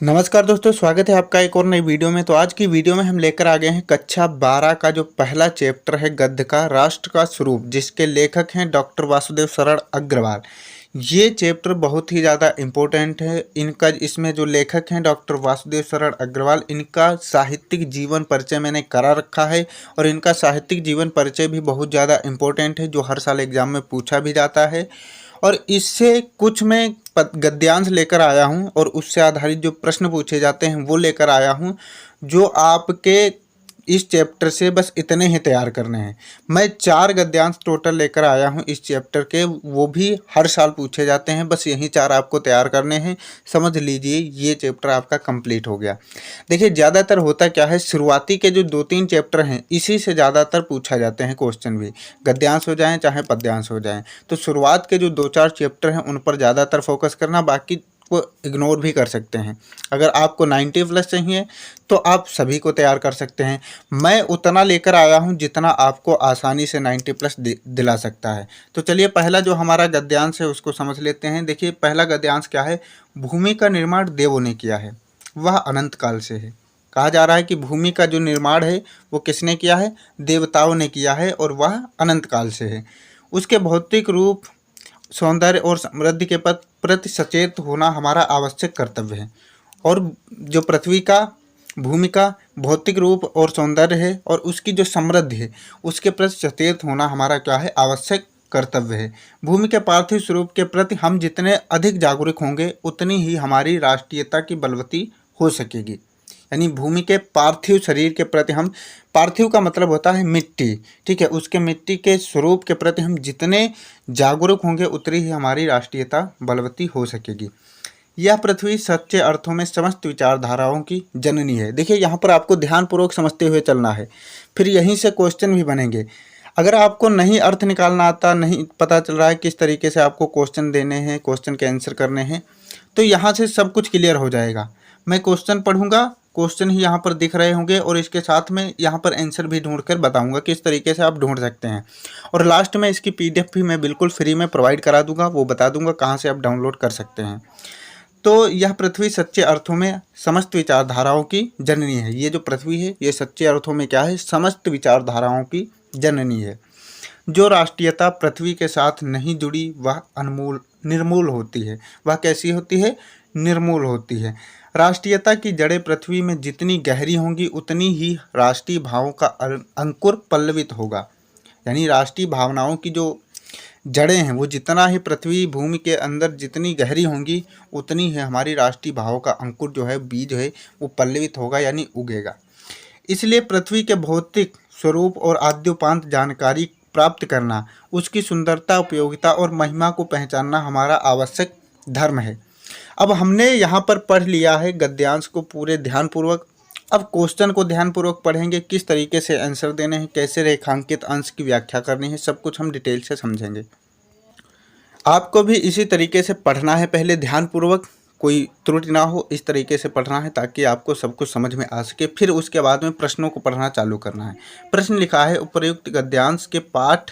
नमस्कार दोस्तों, स्वागत है आपका एक और नई वीडियो में। तो आज की वीडियो में हम लेकर आ गए हैं कक्षा 12 का जो पहला चैप्टर है गद्य का, राष्ट्र का स्वरूप, जिसके लेखक हैं डॉक्टर वासुदेव शरण अग्रवाल। ये चैप्टर बहुत ही ज़्यादा इम्पोर्टेंट है। इनका इसमें जो लेखक हैं डॉक्टर वासुदेव शरण अग्रवाल, इनका साहित्यिक जीवन परिचय मैंने करा रखा है और इनका साहित्यिक जीवन परिचय भी बहुत ज़्यादा इम्पोर्टेंट है, जो हर साल एग्जाम में पूछा भी जाता है। और इससे कुछ मैं गद्यांश लेकर आया हूं और उससे आधारित जो प्रश्न पूछे जाते हैं वो लेकर आया हूं, जो आपके इस चैप्टर से बस इतने ही तैयार करने हैं। मैं 4 गद्यांश टोटल लेकर आया हूं इस चैप्टर के, वो भी हर साल पूछे जाते हैं। बस यही 4 आपको तैयार करने हैं। समझ लीजिए ये चैप्टर आपका कंप्लीट हो गया। देखिए ज़्यादातर होता क्या है, शुरुआती के जो 2-3 चैप्टर हैं इसी से ज़्यादातर पूछा जाते हैं क्वेश्चन भी, गद्यांश हो जाएँ चाहे पद्यांश हो जाएँ। तो शुरुआत के जो 2-4 चैप्टर हैं उन पर ज़्यादातर फोकस करना, बाकी को इग्नोर भी कर सकते हैं। अगर आपको 90+ चाहिए तो आप सभी को तैयार कर सकते हैं। मैं उतना लेकर आया हूं जितना आपको आसानी से 90+ दिला सकता है। तो चलिए पहला जो हमारा गद्यांश है उसको समझ लेते हैं। देखिए पहला गद्यांश क्या है, भूमि का निर्माण देवों ने किया है, वह अनंत काल से है। कहा जा रहा है कि भूमि का जो निर्माण है वो किसने किया है, देवताओं ने किया है और वह अनंत काल से है। उसके भौतिक रूप, सौंदर्य और समृद्धि के प्रति सचेत होना हमारा आवश्यक कर्तव्य है। और जो पृथ्वी का, भूमि का भौतिक रूप और सौंदर्य है और उसकी जो समृद्धि है उसके प्रति सचेत होना हमारा क्या है, आवश्यक कर्तव्य है। भूमि के पार्थिव स्वरूप के प्रति हम जितने अधिक जागरूक होंगे उतनी ही हमारी राष्ट्रीयता की बलवती हो सकेगी। यानी भूमि के पार्थिव शरीर के प्रति हम, पार्थिव का मतलब होता है मिट्टी, ठीक है, उसके मिट्टी के स्वरूप के प्रति हम जितने जागरूक होंगे उतनी ही हमारी राष्ट्रीयता बलवती हो सकेगी। यह पृथ्वी सच्चे अर्थों में समस्त विचारधाराओं की जननी है। देखिए यहाँ पर आपको ध्यानपूर्वक समझते हुए चलना है, फिर यहीं से क्वेश्चन भी बनेंगे। अगर आपको नहीं अर्थ निकालना आता, नहीं पता चल रहा है किस तरीके से आपको क्वेश्चन देने हैं, क्वेश्चन के आंसर करने हैं, तो यहाँ से सब कुछ क्लियर हो जाएगा। मैं क्वेश्चन पढ़ूंगा, क्वेश्चन ही यहाँ पर दिख रहे होंगे और इसके साथ में यहाँ पर आंसर भी ढूंढ कर बताऊँगा किस तरीके से आप ढूंढ सकते हैं। और लास्ट में इसकी PDF भी मैं बिल्कुल फ्री में प्रोवाइड करा दूंगा, वो बता दूंगा कहाँ से आप डाउनलोड कर सकते हैं। तो यह पृथ्वी सच्चे अर्थों में समस्त विचारधाराओं की जननी है। ये जो पृथ्वी है ये सच्चे अर्थों में क्या है, समस्त विचारधाराओं की जननी है। जो राष्ट्रीयता पृथ्वी के साथ नहीं जुड़ी वह अनमूल निर्मूल होती है। वह कैसी होती है, निर्मूल होती है। राष्ट्रीयता की जड़ें पृथ्वी में जितनी गहरी होंगी उतनी ही राष्ट्रीय भावों का अंकुर पल्लवित होगा। यानी राष्ट्रीय भावनाओं की जो जड़ें हैं वो जितना ही पृथ्वी भूमि के अंदर जितनी गहरी होंगी उतनी ही हमारी राष्ट्रीय भावों का अंकुर जो है, बीज है, वो पल्लवित होगा यानी उगेगा। इसलिए पृथ्वी के भौतिक स्वरूप और आद्योपांत जानकारी प्राप्त करना, उसकी सुंदरता, उपयोगिता और महिमा को पहचानना हमारा आवश्यक धर्म है। अब हमने यहाँ पर पढ़ लिया है गद्यांश को पूरे ध्यानपूर्वक। अब क्वेश्चन को ध्यानपूर्वक पढ़ेंगे, किस तरीके से आंसर देने हैं, कैसे रेखांकित अंश की व्याख्या करनी है, सब कुछ हम डिटेल से समझेंगे। आपको भी इसी तरीके से पढ़ना है, पहले ध्यानपूर्वक, कोई त्रुटि ना हो इस तरीके से पढ़ना है ताकि आपको सब कुछ समझ में आ सके। फिर उसके बाद में प्रश्नों को पढ़ना चालू करना है। प्रश्न लिखा है, उपर्युक्त गद्यांश के पाठ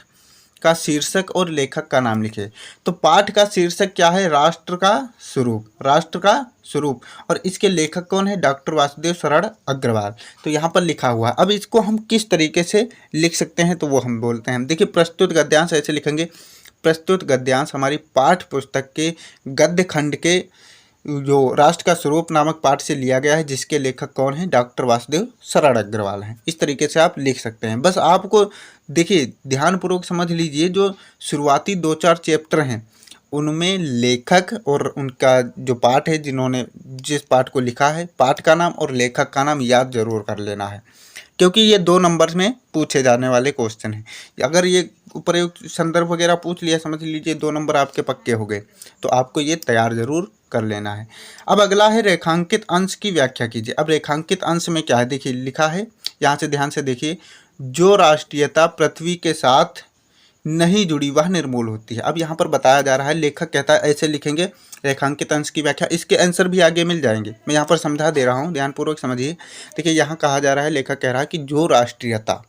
का शीर्षक और लेखक का नाम लिखे। तो पाठ का शीर्षक क्या है, राष्ट्र का स्वरूप, राष्ट्र का स्वरूप, और इसके लेखक कौन है, डॉक्टर वासुदेव शरण अग्रवाल। तो यहाँ पर लिखा हुआ है। अब इसको हम किस तरीके से लिख सकते हैं तो वो हम बोलते हैं। देखिए प्रस्तुत गद्यांश ऐसे लिखेंगे, प्रस्तुत गद्यांश हमारी पाठ्य पुस्तक के गद्य खंड के जो राष्ट्र का स्वरूप नामक पाठ से लिया गया है, जिसके लेखक कौन है, डॉक्टर वासुदेव शरण अग्रवाल हैं। इस तरीके से आप लिख सकते हैं। बस आपको देखिए ध्यानपूर्वक समझ लीजिए, जो शुरुआती 2-4 चैप्टर हैं उनमें लेखक और उनका जो पाठ है, जिन्होंने जिस पाठ को लिखा है, पाठ का नाम और लेखक का नाम याद जरूर कर लेना है, क्योंकि ये 2 नंबर में पूछे जाने वाले क्वेश्चन हैं। अगर ये उपयुक्त संदर्भ वगैरह पूछ लिया, समझ लीजिए 2 नंबर आपके पक्के हो गए। तो आपको ये तैयार जरूर कर लेना है। अब अगला है रेखांकित अंश की व्याख्या कीजिए। अब रेखांकित अंश में क्या है, देखिए लिखा है, यहाँ से ध्यान से देखिए, जो राष्ट्रीयता पृथ्वी के साथ नहीं जुड़ी वह निर्मूल होती है। अब यहाँ पर बताया जा रहा है, लेखक कहता है ऐसे लिखेंगे रेखांकित अंश की व्याख्या। इसके आंसर भी आगे मिल जाएंगे, मैं यहाँ पर समझा दे रहा हूँ, ध्यानपूर्वक समझिए। देखिए यहाँ कहा जा रहा है, लेखक कह रहा है कि जो राष्ट्रीयता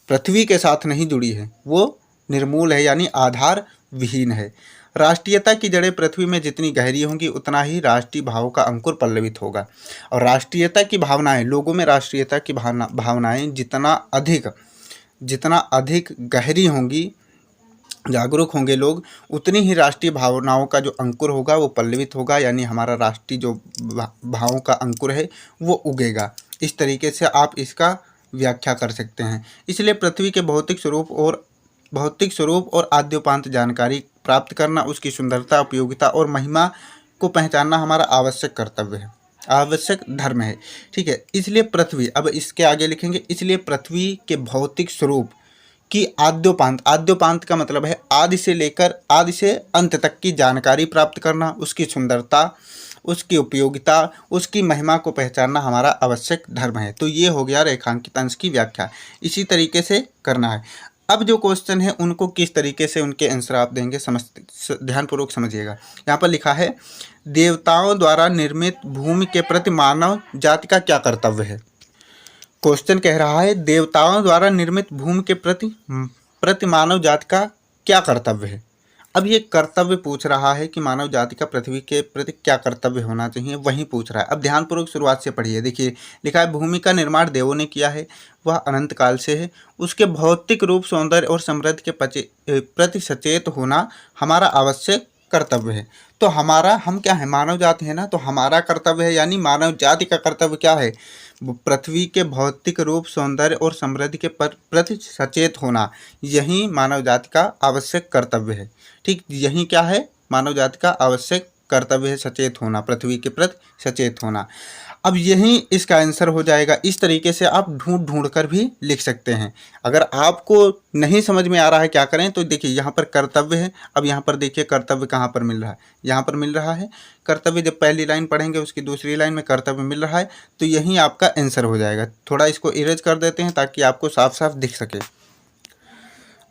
पृथ्वी के साथ नहीं जुड़ी है वो निर्मूल है, यानी आधार विहीन है। राष्ट्रीयता की जड़ें पृथ्वी में जितनी गहरी होंगी उतना ही राष्ट्रीय भाव का अंकुर पल्लवित होगा। और राष्ट्रीयता की भावनाएं, लोगों में राष्ट्रीयता की भावनाएं जितना अधिक गहरी होंगी, जागरूक होंगे लोग, उतनी ही राष्ट्रीय भावनाओं का जो अंकुर होगा वो पल्लवित होगा, यानी हमारा राष्ट्रीय जो भावों का अंकुर है वो उगेगा। इस तरीके से आप इसका व्याख्या कर सकते हैं। इसलिए पृथ्वी के भौतिक स्वरूप और आद्योपांत जानकारी प्राप्त करना, उसकी सुंदरता, उपयोगिता और महिमा को पहचानना हमारा आवश्यक कर्तव्य है, आवश्यक धर्म है। ठीक है, इसलिए पृथ्वी, अब इसके आगे लिखेंगे, इसलिए पृथ्वी के भौतिक स्वरूप की आद्योपांत का मतलब है आदि से अंत तक की जानकारी प्राप्त करना, उसकी सुंदरता, उसकी उपयोगिता, उसकी महिमा को पहचानना हमारा आवश्यक धर्म है। तो ये हो गया रेखांकित अंश की व्याख्या। इसी तरीके से करना है। अब जो क्वेश्चन है उनको किस तरीके से उनके आंसर आप देंगे, ध्यानपूर्वक समझिएगा। यहाँ पर लिखा है, देवताओं द्वारा निर्मित भूमि के प्रति मानव जाति का क्या कर्तव्य है। क्वेश्चन कह रहा है, देवताओं द्वारा निर्मित भूमि के प्रति मानव जाति का क्या कर्तव्य है। अब ये कर्तव्य पूछ रहा है कि मानव जाति का पृथ्वी के प्रति क्या कर्तव्य होना चाहिए, वही पूछ रहा है। अब ध्यानपूर्वक शुरुआत से पढ़िए। देखिए लिखा है, भूमि का निर्माण देवों ने किया है, वह अनंत काल से है। उसके भौतिक रूप, सौंदर्य और समृद्धि के प्रति सचेत होना हमारा आवश्यक कर्तव्य है। तो हम क्या है, मानव जाति है ना, तो हमारा कर्तव्य है, यानी मानव जाति का कर्तव्य क्या है, पृथ्वी के भौतिक रूप, सौंदर्य और समृद्धि के प्रति सचेत होना, यही मानव जाति का आवश्यक कर्तव्य है। ठीक, यही क्या है, मानव जाति का आवश्यक कर्तव्य है, सचेत होना, पृथ्वी के प्रति सचेत होना। अब यही इसका आंसर हो जाएगा। इस तरीके से आप ढूंढ कर भी लिख सकते हैं। अगर आपको नहीं समझ में आ रहा है क्या करें, तो देखिए यहाँ पर कर्तव्य है। अब यहाँ पर देखिए कर्तव्य कहाँ पर मिल रहा है, यहाँ पर मिल रहा है कर्तव्य। जब पहली लाइन पढ़ेंगे उसकी दूसरी लाइन में कर्तव्य मिल रहा है, तो यही आपका आंसर हो जाएगा। थोड़ा इसको इरेज कर देते हैं ताकि आपको साफ साफ दिख सके।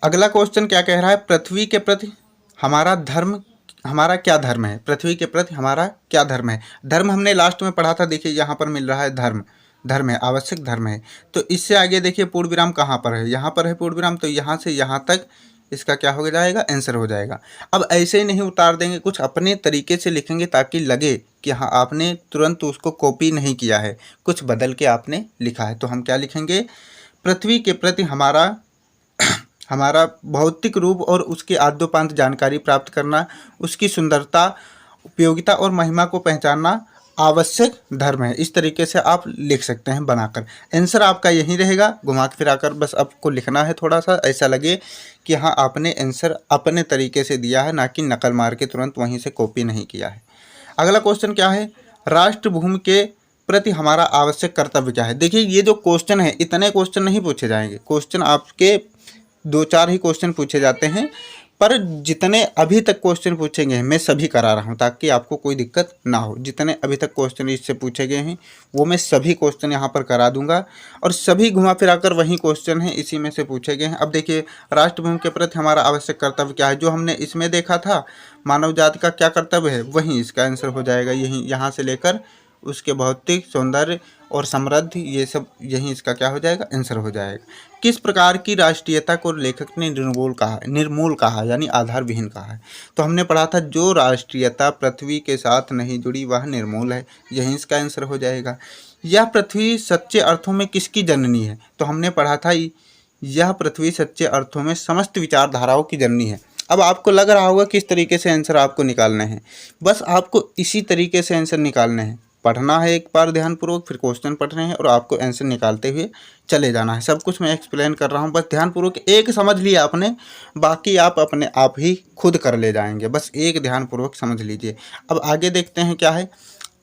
अगला क्वेश्चन क्या कह रहा है, पृथ्वी के प्रति हमारा क्या धर्म है। पृथ्वी के प्रति हमारा क्या धर्म है। धर्म हमने लास्ट में पढ़ा था, देखिए यहाँ पर मिल रहा है धर्म है, आवश्यक धर्म है। तो इससे आगे देखिए पूर्ण विराम कहाँ पर है, यहाँ पर है पूर्ण विराम, तो यहाँ से यहाँ तक इसका क्या हो जाएगा, आंसर हो जाएगा। अब ऐसे ही नहीं उतार देंगे, कुछ अपने तरीके से लिखेंगे ताकि लगे कि हाँ आपने तुरंत उसको कॉपी नहीं किया है, कुछ बदल के आपने लिखा है। तो हम क्या लिखेंगे, पृथ्वी के प्रति हमारा भौतिक रूप और उसकी आद्योपांत जानकारी प्राप्त करना, उसकी सुंदरता, उपयोगिता और महिमा को पहचानना आवश्यक धर्म है। इस तरीके से आप लिख सकते हैं बनाकर। आंसर आपका यही रहेगा, घुमा के फिराकर बस आपको लिखना है, थोड़ा सा ऐसा लगे कि हाँ आपने आंसर अपने तरीके से दिया है, ना कि नकल मार के तुरंत वहीं से कॉपी नहीं किया है। अगला क्वेश्चन क्या है, राष्ट्रभूमि के प्रति हमारा आवश्यक कर्तव्य क्या है। देखिए ये जो क्वेश्चन है, इतने क्वेश्चन नहीं पूछे जाएंगे, क्वेश्चन आपके 2-4 ही क्वेश्चन पूछे जाते हैं, पर जितने अभी तक क्वेश्चन पूछे गए हैं मैं सभी करा रहा हूं ताकि आपको कोई दिक्कत ना हो। जितने अभी तक क्वेश्चन इससे पूछे गए हैं वो मैं सभी क्वेश्चन यहां पर करा दूंगा, और सभी घुमा फिरा कर वही क्वेश्चन हैं, इसी में से पूछे गए हैं। अब देखिए, राष्ट्रभूमि के प्रति हमारा आवश्यक कर्तव्य क्या है, जो हमने इसमें देखा था मानव जाति का क्या कर्तव्य है, वही इसका आंसर हो जाएगा। यही यहाँ से लेकर उसके भौतिक, सौंदर्य और समृद्धि, ये सब यही इसका क्या हो जाएगा, आंसर हो जाएगा। किस प्रकार की राष्ट्रीयता को लेखक ने निर्मूल कहा यानी आधार विहीन कहा है। तो हमने पढ़ा था, जो राष्ट्रीयता पृथ्वी के साथ नहीं जुड़ी वह निर्मूल है, यही इसका आंसर हो जाएगा। यह पृथ्वी सच्चे अर्थों में किसकी जननी है। तो हमने पढ़ा था, यह पृथ्वी सच्चे अर्थों में समस्त विचारधाराओं की जननी है। अब आपको लग रहा होगा किस तरीके से आंसर आपको निकालने हैं, बस आपको इसी तरीके से आंसर निकालने हैं। पढ़ना है एक बार ध्यानपूर्वक, फिर क्वेश्चन पढ़ रहे हैं और आपको आंसर निकालते हुए चले जाना है। सब कुछ मैं एक्सप्लेन कर रहा हूँ, बस ध्यानपूर्वक एक समझ लिया आपने, बाकी आप अपने आप ही खुद कर ले जाएंगे, बस एक ध्यानपूर्वक समझ लीजिए। अब आगे देखते हैं क्या है।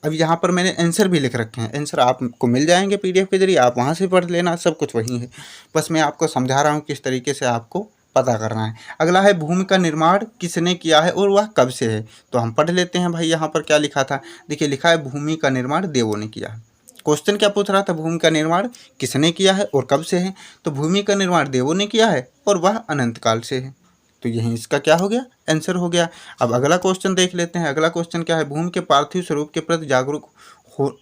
अब यहाँ पर मैंने आंसर भी लिख रखे हैं, आंसर आपको मिल जाएंगे PDF के जरिए, आप वहाँ से पढ़ लेना, सब कुछ वही है, बस मैं आपको समझा रहा हूँ किस तरीके से आपको पता करना है। अगला है, भूमि का निर्माण किसने किया है और वह कब से है। तो हम पढ़ लेते हैं भाई, यहाँ पर क्या लिखा था। देखिए लिखा है, भूमि का निर्माण देवों ने किया है। क्वेश्चन क्या पूछ रहा था, भूमि का निर्माण किसने किया है और कब से है। तो भूमि का निर्माण देवों ने किया है और वह अनंत काल से है, तो यही इसका क्या हो गया, आंसर हो गया। अब अगला क्वेश्चन देख लेते हैं। अगला क्वेश्चन क्या है, भूमि के पार्थिव स्वरूप के प्रति जागरूक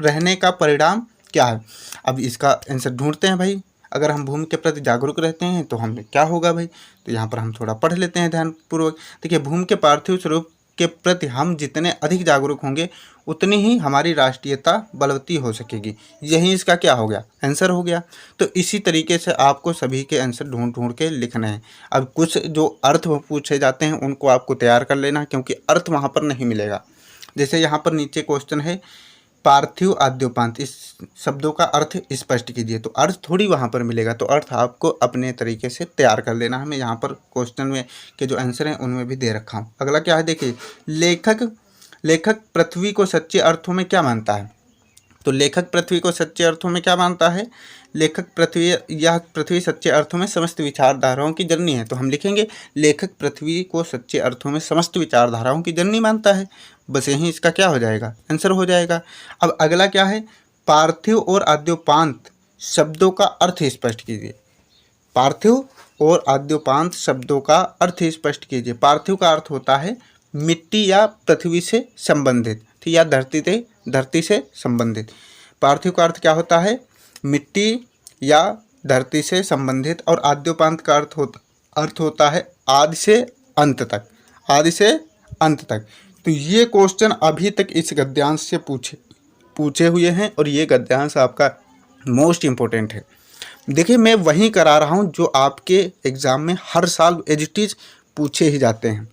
रहने का परिणाम क्या है। अब इसका आंसर ढूंढते हैं भाई। अगर हम भूमि के प्रति जागरूक रहते हैं तो हमें क्या होगा भाई, तो यहाँ पर हम थोड़ा पढ़ लेते हैं ध्यानपूर्वक। देखिए, भूमि के पार्थिव स्वरूप के प्रति हम जितने अधिक जागरूक होंगे उतनी ही हमारी राष्ट्रीयता बलवती हो सकेगी। यही इसका क्या हो गया, आंसर हो गया। तो इसी तरीके से आपको सभी के आंसर ढूंढ ढूंढ के लिखने हैं। अब कुछ जो अर्थ पूछे जाते हैं उनको आपको तैयार कर लेना, क्योंकि अर्थ वहाँ पर नहीं मिलेगा। जैसे यहाँ पर नीचे क्वेश्चन है पार्थिव आद्योपांत, इस शब्दों का अर्थ स्पष्ट कीजिए, तो अर्थ थोड़ी वहाँ पर मिलेगा, तो अर्थ आपको अपने तरीके से तैयार कर लेना। हमें यहाँ पर क्वेश्चन में के जो आंसर हैं उनमें भी दे रखा हूँ। अगला क्या है, देखिए, लेखक पृथ्वी को सच्चे अर्थों में क्या मानता है। तो लेखक पृथ्वी को सच्चे अर्थों में क्या मानता है, लेखक पृथ्वी सच्चे अर्थों में समस्त विचारधाराओं की जननी है। तो हम लिखेंगे लेखक पृथ्वी को सच्चे अर्थों में समस्त विचारधाराओं की जननी मानता है। बस यही इसका क्या हो जाएगा, आंसर हो जाएगा। अब अगला क्या है, पार्थिव और आद्योपांत शब्दों का अर्थ स्पष्ट कीजिए। पार्थिव और आद्योपांत शब्दों का अर्थ स्पष्ट कीजिए। पार्थिव का अर्थ होता है मिट्टी या पृथ्वी से संबंधित, ठीक, या धरती से संबंधित। पार्थिव का अर्थ क्या होता है, मिट्टी या धरती से संबंधित। और आद्योपांत का अर्थ होता है आदि से अंत तक, आदि से अंत तक। तो ये क्वेश्चन अभी तक इस गद्यांश से पूछे हुए हैं और ये गद्यांश आपका मोस्ट इम्पोर्टेंट है। देखिए, मैं वही करा रहा हूँ जो आपके एग्ज़ाम में हर साल एज इट इज़ पूछे ही जाते हैं।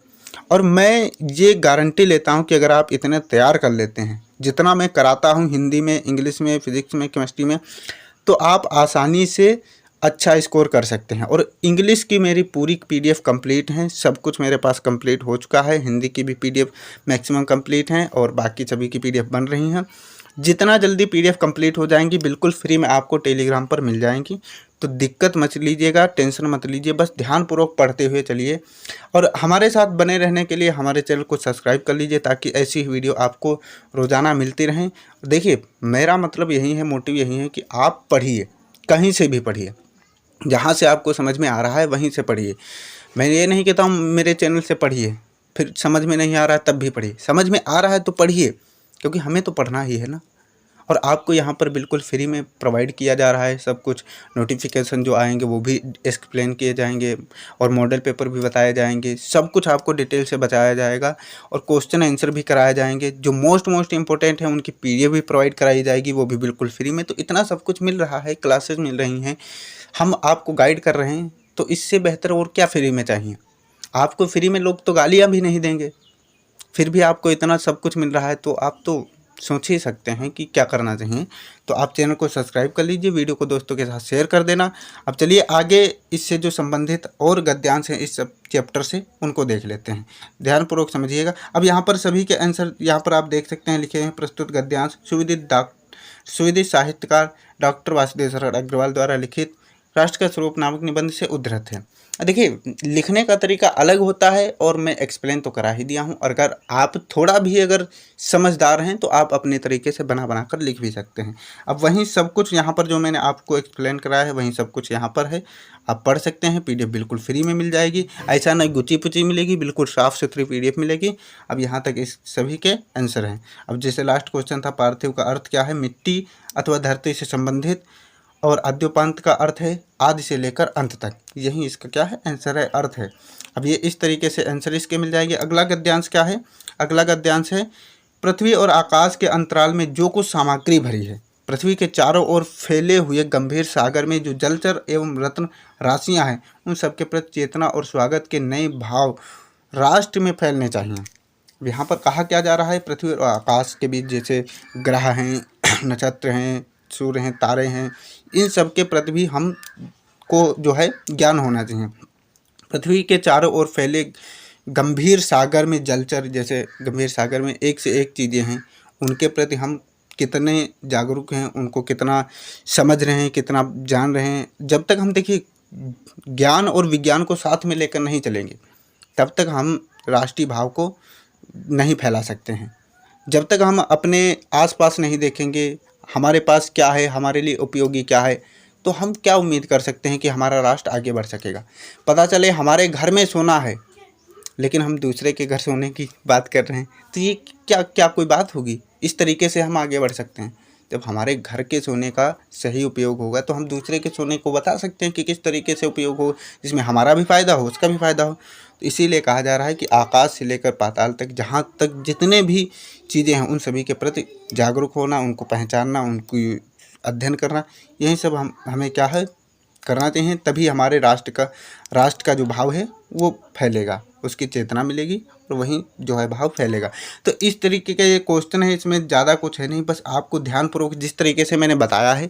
और मैं ये गारंटी लेता हूँ कि अगर आप इतने तैयार कर लेते हैं जितना मैं कराता हूँ हिंदी में, इंग्लिश में, फिजिक्स में, केमिस्ट्री में, तो आप आसानी से अच्छा स्कोर कर सकते हैं। और इंग्लिश की मेरी पूरी पीडीएफ कंप्लीट है, सब कुछ मेरे पास कंप्लीट हो चुका है। हिंदी की भी पीडीएफ मैक्सिमम कंप्लीट हैं और बाकी सभी की पीडीएफ बन रही हैं। जितना जल्दी पीडीएफ कंप्लीट हो जाएंगी बिल्कुल फ्री में आपको टेलीग्राम पर मिल जाएंगी। तो दिक्कत मत लीजिएगा, टेंशन मत लीजिए, बस ध्यानपूर्वक पढ़ते हुए चलिए। और हमारे साथ बने रहने के लिए हमारे चैनल को सब्सक्राइब कर लीजिए ताकि ऐसी ही वीडियो आपको रोज़ाना मिलती रहें। देखिए, मेरा मतलब यही है, मोटिव यही है कि आप पढ़िए, कहीं से भी पढ़िए, जहाँ से आपको समझ में आ रहा है वहीं से पढ़िए। मैं ये नहीं कहता हूँ मेरे चैनल से पढ़िए फिर समझ में नहीं आ रहा है तब भी पढ़िए, समझ में आ रहा है तो पढ़िए, क्योंकि हमें तो पढ़ना ही है ना। और आपको यहाँ पर बिल्कुल फ्री में प्रोवाइड किया जा रहा है सब कुछ। नोटिफिकेशन जो आएंगे वो भी एक्सप्लेन किए जाएंगे और मॉडल पेपर भी बताए जाएंगे, सब कुछ आपको डिटेल से बताया जाएगा और क्वेश्चन आंसर भी कराए जाएंगे। जो मोस्ट इंपॉर्टेंट है उनकी पीडीएफ भी प्रोवाइड कराई जाएगी, वो भी बिल्कुल फ्री में। तो इतना सब कुछ मिल रहा है, क्लासेस मिल रही हैं, हम आपको गाइड कर रहे हैं, तो इससे बेहतर और क्या फ्री में चाहिए आपको। फ्री में लोग तो गालियाँ भी नहीं देंगे, फिर भी आपको इतना सब कुछ मिल रहा है, तो आप तो सोच ही सकते हैं कि क्या करना चाहिए। तो आप चैनल को सब्सक्राइब कर लीजिए, वीडियो को दोस्तों के साथ शेयर कर देना। अब चलिए आगे इससे जो संबंधित और गद्यांश हैं इस सब चैप्टर से उनको देख लेते हैं, ध्यानपूर्वक समझिएगा। अब यहाँ पर सभी के आंसर यहाँ पर आप देख सकते हैं लिखे हैं। प्रस्तुत गद्यांश सुविदित साहित्यकार डॉक्टर वासुदेव शरण अग्रवाल द्वारा लिखित राष्ट्र का स्वरूप नामक निबंध से उद्धृत है। देखिए, लिखने का तरीका अलग होता है और मैं एक्सप्लेन तो करा ही दिया हूँ। और अगर आप थोड़ा भी अगर समझदार हैं तो आप अपने तरीके से बना कर लिख भी सकते हैं। अब वहीं सब कुछ यहाँ पर जो मैंने आपको एक्सप्लेन कराया है वहीं सब कुछ यहाँ पर है, आप पढ़ सकते हैं। पीडीएफ बिल्कुल फ्री में मिल जाएगी, ऐसा नहीं गुची पुची मिलेगी, बिल्कुल साफ़ सुथरी पीडीएफ मिलेगी। अब यहाँ तक इस सभी के आंसर हैं। अब जैसे लास्ट क्वेश्चन था, पार्थिव का अर्थ क्या है, मिट्टी अथवा धरती से संबंधित, और आद्योपांत का अर्थ है आदि से लेकर अंत तक। यही इसका क्या है, आंसर है, अर्थ है। अब ये इस तरीके से आंसर इसके मिल जाएंगे। अगला गद्यांश क्या है, अगला गद्यांश है पृथ्वी और आकाश के अंतराल में जो कुछ सामग्री भरी है, पृथ्वी के चारों ओर फैले हुए गंभीर सागर में जो जलचर एवं रत्न राशियां हैं, उन सबके प्रति चेतना और स्वागत के नए भाव राष्ट्र में फैलने चाहिए। यहाँ पर कहा क्या जा रहा है, पृथ्वी और आकाश के बीच जैसे ग्रह हैं, नक्षत्र हैं, सूर्य हैं, तारे हैं, इन सब के प्रति भी हम को जो है ज्ञान होना चाहिए। पृथ्वी के चारों ओर फैले गंभीर सागर में जलचर, जैसे गंभीर सागर में एक से एक चीज़ें हैं, उनके प्रति हम कितने जागरूक हैं, उनको कितना समझ रहे हैं, कितना जान रहे हैं। जब तक हम देखिए ज्ञान और विज्ञान को साथ में लेकर नहीं चलेंगे तब तक हम राष्ट्रीय भाव को नहीं फैला सकते हैं। जब तक हम अपने आसपास नहीं देखेंगे हमारे पास क्या है, हमारे लिए उपयोगी क्या है, तो हम क्या उम्मीद कर सकते हैं कि हमारा राष्ट्र आगे बढ़ सकेगा। पता चले हमारे घर में सोना है लेकिन हम दूसरे के घर सोने की बात कर रहे हैं, तो ये क्या कोई बात होगी। इस तरीके से हम आगे बढ़ सकते हैं। जब हमारे घर के सोने का सही उपयोग होगा तो हम दूसरे के सोने को बता सकते हैं कि किस तरीके से उपयोग हो, जिसमें हमारा भी फ़ायदा हो, उसका भी फ़ायदा हो। तो इसीलिए कहा जा रहा है कि आकाश से लेकर पाताल तक, जहाँ तक जितने भी चीज़ें हैं उन सभी के प्रति जागरूक होना, उनको पहचानना, उनकी अध्ययन करना, यही सब हमें क्या है करना चाहिए। तभी हमारे राष्ट्र का जो भाव है वो फैलेगा, उसकी चेतना मिलेगी और वहीं जो है भाव फैलेगा। तो इस तरीके का ये क्वेश्चन है, इसमें ज़्यादा कुछ है नहीं, बस आपको ध्यानपूर्वक जिस तरीके से मैंने बताया है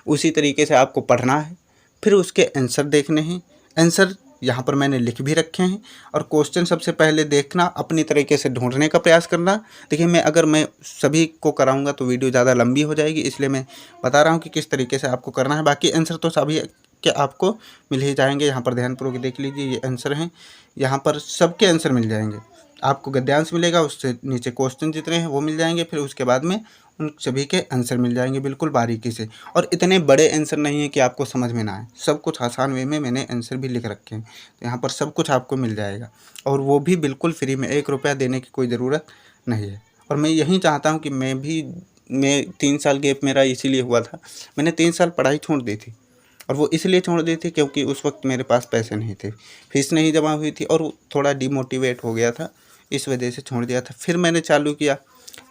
उसी तरीके से आपको पढ़ना है, फिर उसके आंसर देखने हैं। आंसर यहाँ पर मैंने लिख भी रखे हैं और क्वेश्चन सबसे पहले देखना, अपनी तरीके से ढूंढने का प्रयास करना। देखिए अगर मैं सभी को कराऊंगा तो वीडियो ज़्यादा लंबी हो जाएगी, इसलिए मैं बता रहा हूँ कि किस तरीके से आपको करना है। बाकी आंसर तो सभी के आपको मिल ही जाएंगे। यहाँ पर ध्यानपूर्वक देख लीजिए, ये आंसर हैं, यहाँ पर सबके आंसर मिल जाएंगे। आपको गद्यांश मिलेगा, उससे नीचे क्वेश्चन जितने हैं वो मिल जाएंगे, फिर उसके बाद में उन सभी के आंसर मिल जाएंगे बिल्कुल बारीकी से। और इतने बड़े आंसर नहीं है कि आपको समझ में ना आए, सब कुछ आसान वे में मैंने आंसर भी लिख रखे हैं। तो यहाँ पर सब कुछ आपको मिल जाएगा और वो भी बिल्कुल फ्री में, 1 रुपया देने की कोई ज़रूरत नहीं है। और मैं यही चाहता हूँ कि मैं 3 साल गैप मेरा इसीलिए हुआ था, मैंने 3 साल पढ़ाई छोड़ दी थी। और वो इसलिए छोड़ दी थी क्योंकि उस वक्त मेरे पास पैसे नहीं थे, फीस नहीं जमा हुई थी और थोड़ा डिमोटिवेट हो गया था, इस वजह से छोड़ दिया था। फिर मैंने चालू किया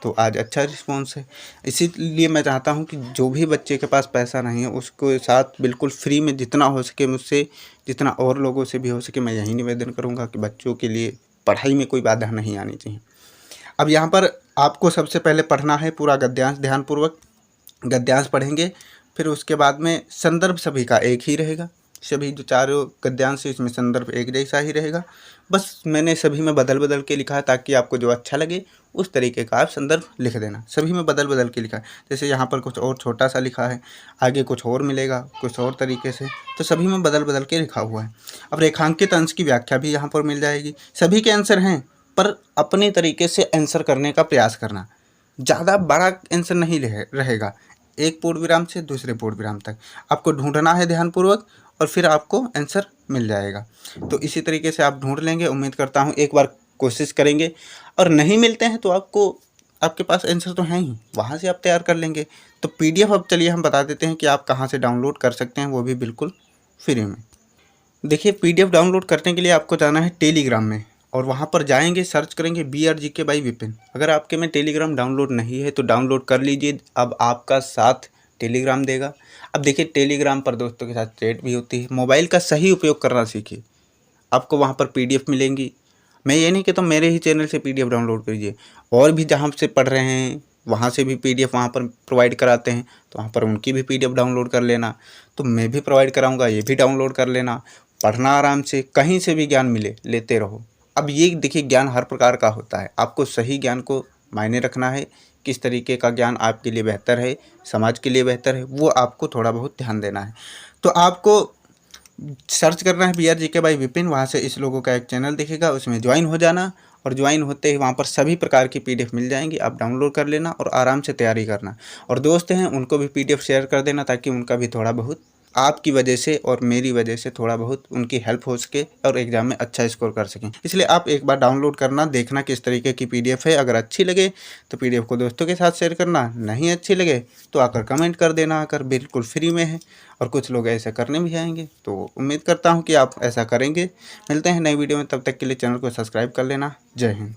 तो आज अच्छा रिस्पॉन्स है। इसीलिए मैं चाहता हूँ कि जो भी बच्चे के पास पैसा नहीं है उसको साथ बिल्कुल फ्री में जितना हो सके मुझसे, जितना और लोगों से भी हो सके, मैं यही निवेदन करूँगा कि बच्चों के लिए पढ़ाई में कोई बाधा नहीं आनी चाहिए। अब यहाँ पर आपको सबसे पहले पढ़ना है पूरा गद्यांश, ध्यानपूर्वक गद्यांश पढ़ेंगे। फिर उसके बाद में संदर्भ सभी का एक ही रहेगा, सभी जो चारों गद्यांश है इसमें संदर्भ एक जैसा ही रहेगा। बस मैंने सभी में बदल बदल के लिखा है ताकि आपको जो अच्छा लगे उस तरीके का आप संदर्भ लिख देना। सभी में बदल बदल के लिखा है, जैसे यहाँ पर कुछ और छोटा सा लिखा है, आगे कुछ और मिलेगा कुछ और तरीके से, तो सभी में बदल बदल के लिखा हुआ है। अब रेखांकित अंश की व्याख्या भी यहाँ पर मिल जाएगी। सभी के आंसर हैं पर अपने तरीके से आंसर करने का प्रयास करना, ज़्यादा बड़ा आंसर नहीं रहेगा। एक पूर्ण विराम से दूसरे पूर्ण विराम तक आपको ढूंढना है ध्यानपूर्वक और फिर आपको आंसर मिल जाएगा। तो इसी तरीके से आप ढूंढ लेंगे, उम्मीद करता हूँ एक बार कोशिश करेंगे और नहीं मिलते हैं तो आपके पास आंसर तो हैं ही, वहाँ से आप तैयार कर लेंगे। तो PDF अब चलिए हम बता देते हैं कि आप कहाँ से डाउनलोड कर सकते हैं, वो भी बिल्कुल फ्री में। देखिए PDF डाउनलोड करने के लिए आपको जाना है टेलीग्राम में और वहाँ पर जाएंगे, सर्च करेंगे BRGK बाई विपिन। अगर आपके में टेलीग्राम डाउनलोड नहीं है तो डाउनलोड कर लीजिए, अब आपका साथ टेलीग्राम देगा। अब देखिए टेलीग्राम पर दोस्तों के साथ चैट भी होती है, मोबाइल का सही उपयोग करना सीखिए, आपको वहाँ पर PDF मिलेंगी। मैं ये नहीं कहता मेरे ही चैनल से PDF डाउनलोड कीजिए, और भी जहाँ से पढ़ रहे हैं वहाँ से भी PDF वहाँ पर प्रोवाइड कराते हैं, तो वहाँ पर उनकी भी PDF डाउनलोड कर लेना। तो मैं भी प्रोवाइड कराऊँगा, ये भी डाउनलोड कर लेना। पढ़ना आराम से, कहीं से भी ज्ञान मिले लेते रहो। अब ये देखिए ज्ञान हर प्रकार का होता है, आपको सही ज्ञान को मायने रखना है, किस तरीके का ज्ञान आपके लिए बेहतर है, समाज के लिए बेहतर है, वो आपको थोड़ा बहुत ध्यान देना है। तो आपको सर्च करना है BRGK बाई विपिन, वहाँ से इस लोगों का एक चैनल दिखेगा, उसमें ज्वाइन हो जाना और ज्वाइन होते ही वहाँ पर सभी प्रकार की PDF मिल जाएंगी, आप डाउनलोड कर लेना और आराम से तैयारी करना। और दोस्त हैं उनको भी PDF शेयर कर देना ताकि उनका भी थोड़ा बहुत आपकी वजह से और मेरी वजह से थोड़ा बहुत उनकी हेल्प हो सके और एग्ज़ाम में अच्छा स्कोर कर सकें। इसलिए आप एक बार डाउनलोड करना, देखना किस तरीके की PDF है। अगर अच्छी लगे तो PDF को दोस्तों के साथ शेयर करना, नहीं अच्छी लगे तो आकर कमेंट कर देना, आकर बिल्कुल फ्री में है और कुछ लोग ऐसा करने भी आएंगे। तो उम्मीद करता हूँ कि आप ऐसा करेंगे। मिलते हैं नई वीडियो में, तब तक के लिए चैनल को सब्सक्राइब कर लेना। जय हिंद।